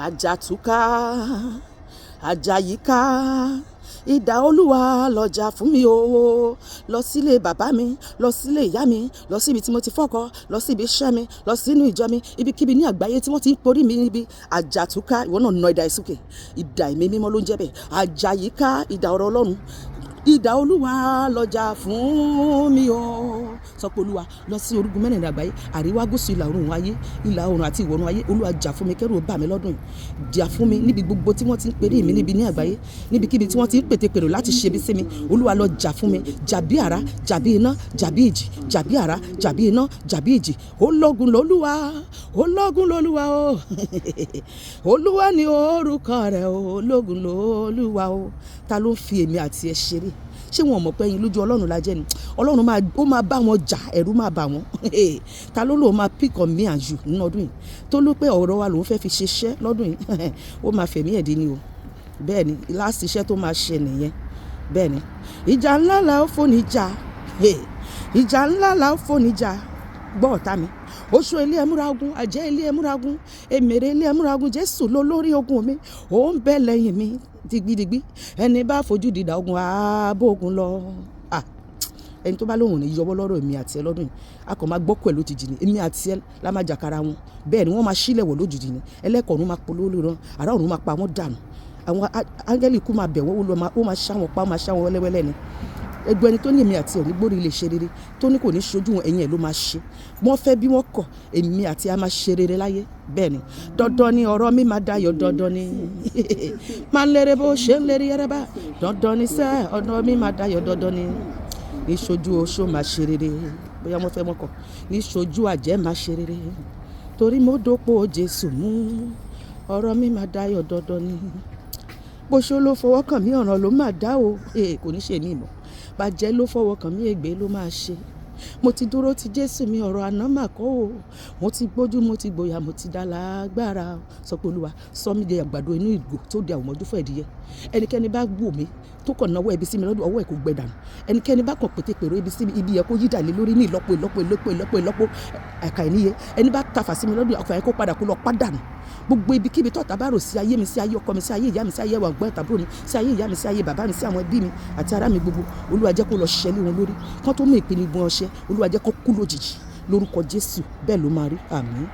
àjàtúká àjàyíká idà olúwa lọ́jà fún mi o. Lọ sílé bàbá mi, lọ sílé ìyá mi, lọ síbi tí mo ti fọ́kọ, lọ síbi iṣẹ́ mi, lọ sínú ìjọ mi, ibikíbi ní àgbáyé tí wọ́n ti ń porí mi níbi. Àjàtúká, ìwọ náà nà idà ẹ̀ sókè. Idà ẹ̀mí mímọ́ ló ń jẹ́ bẹ́ẹ̀. Àjàyíká idà ọ̀rọ̀ Ọlọ́run. Idà olúwa lọ́jà fún mi o. Sọ pé olúwa lọ sí orúgun mẹ́rìnlá àgbáyé, àríwá, gúúsù, ìlà oòrùn ayé, ìlà oòrùn àti ìwọ̀ oòrùn ayé. Olúwa jà fún mi, kẹ́rù ó bà mí lọ́dún yìí. Jà fún mi níbi gbogbo tí wọ́n ti ń perí mi níbi ní àgbáyé, níbikíbi tí wọ́n ti ń pètèpèrò láti ṣe bí sí mi. Olúwa lọ jà fún mi. Jà bí àrá, jà bí iná, jà bí ìjì, jà bí àrá, jà bí iná, jà bí ìjì. Ológun lolúwa, ológun lolúwa o. Olúwa ni orúkọ rẹ̀ o. Ológun lolúwa o. Ta ló ń fi èmi àti ẹ ṣeré? Ṣé wọn mọ̀ pé ẹyin lójú Ọlọ́run la jẹ́ ni? Ọlọ́run máa bá wọn jà, ẹ̀rù máa bà wọ́n. Ta ló lò máa pick on me and you nínú ọdún yìí? Tó ló pé ọ̀rọ̀ wa lòun fẹ́ fi ṣiṣẹ́ lọ́dún yìí. Ó máa fẹ̀mí ẹ̀dí ni o. Bẹ́ẹ̀ ni, láti iṣẹ́ tó máa ṣe nìyẹn. Bẹ́ẹ̀ ni, ìjà ńlá la ó fóni jà. Ìjà ńlá la ó fóni jà. Gbọ́ ọ̀tá mi. Oṣó ilé ẹmúra ogun, àjẹ́ ilé ẹmúra ogun, èmèrè ilé ẹmúra ogun. Jésù ló lórí ogun mi, ó ń bẹ lẹ́yìn mi digbidigbi. Ẹni bá fojú dìdà ogun, ààbò ogun lọ. Ẹni tó bá lóhùn ní yọwọ́ lọ́rọ̀ èmi àti ẹ lọ́dún yìí, a kò máa gbọ́kọ̀ ẹ̀ lójijì ni. Èmi àti ẹ la máa jàkàrà wọn. Bẹ́ẹ̀ ni wọ́n máa sílẹ̀ wọ̀ lójijì ni. Ẹlẹ́kọ̀ọ́run máa polówó ran, àrá ọ̀run máa pa wọ́n dànù. Àwọn áńgẹ́lì kú máa bẹ̀ wọ́n, ó máa ṣá wọn pa, ó máa ṣá wọn wẹ́lẹ́wẹ́lẹ́ ni. Ẹgbẹ́ ẹni tó ní èmi àti ẹ̀ ní gbórí ilé ṣe rere, tó ní kò ní ṣojú wọn, ẹ̀yìn ẹ̀ ló máa ṣe. Wọ́n fẹ́ bí wọ́n kọ̀, èmi àti a máa ṣe rere láyé. Bẹ́ẹ̀ ni, dandan ni ọ̀rọ̀ mi máa dayọ̀, dandan ni. Máa ń lérè bó ṣe ń lérí ẹrẹ́ bá. Dandan ni sẹ́, ọ̀rọ̀ mi máa dayọ̀, dandan ni. Ní ṣojú oṣó máa ṣe rere, bóyá wọ́n fẹ́ wọ́n kọ̀. Ní ṣojú àjẹ́ máa ṣe rere, torí mo dópò Jésù mú. Ọ̀rọ̀ mi máa dayọ̀, dandan ni. Bó ṣó ló fọwọ́ kàn mí, ọ̀ràn ló máa dá o. Kò ní ṣe mí mọ́. Bàjẹ́ ló fọwọ́ kàn mí, ègbé ló máa ṣe. Mo ti dúró ti Jésù mi, ọ̀rọ̀ àná mà kọ́ o. Mo ti gbójú, mo ti gbòyà, mo ti dá lágbára. Sọ pé olúwa sọ mí di àgbàdo inú ìgò tó di àwòmọ́jú fún ẹ̀dìyẹ. Ẹnikẹ́ni bá wò mí tó kàn náwó ẹbí sí mi lọ́dún, ọwọ́ ẹ̀ kò gbẹ dànù. Ẹnikẹ́ni bá kàn pètèpèrò ibi sí mi, ibi yẹ kó yí dàlé lórí ní ìlọ́po ẹ̀ka ìníye. Ẹni bá tafà sí mi lọ́dún, ọkàn yẹn kó padà kó lọ pàdánù. Gbogbo ibikíbi tọ́ta bá rò sí ayé mi, sí ayé ọkọ mi, sí ayé ìyá mi, sí ayé ẹwà ọgbọ́n ìtàbúrò mi, sí ayé ìyá mi, sí ayé bàbá mi, sí àwọn ẹbí mi àti ará mi gbogbo. Olúwa jẹ́ kó lọ ṣẹlẹ̀ wọn lórí. Kán tó mú ìpinnu ìgbọ̀n ọṣẹ, Olúwa jẹ́ kó kú lójijì. Lórúkọ Jésù, bẹ́ẹ̀ ló máa rí. Àmín.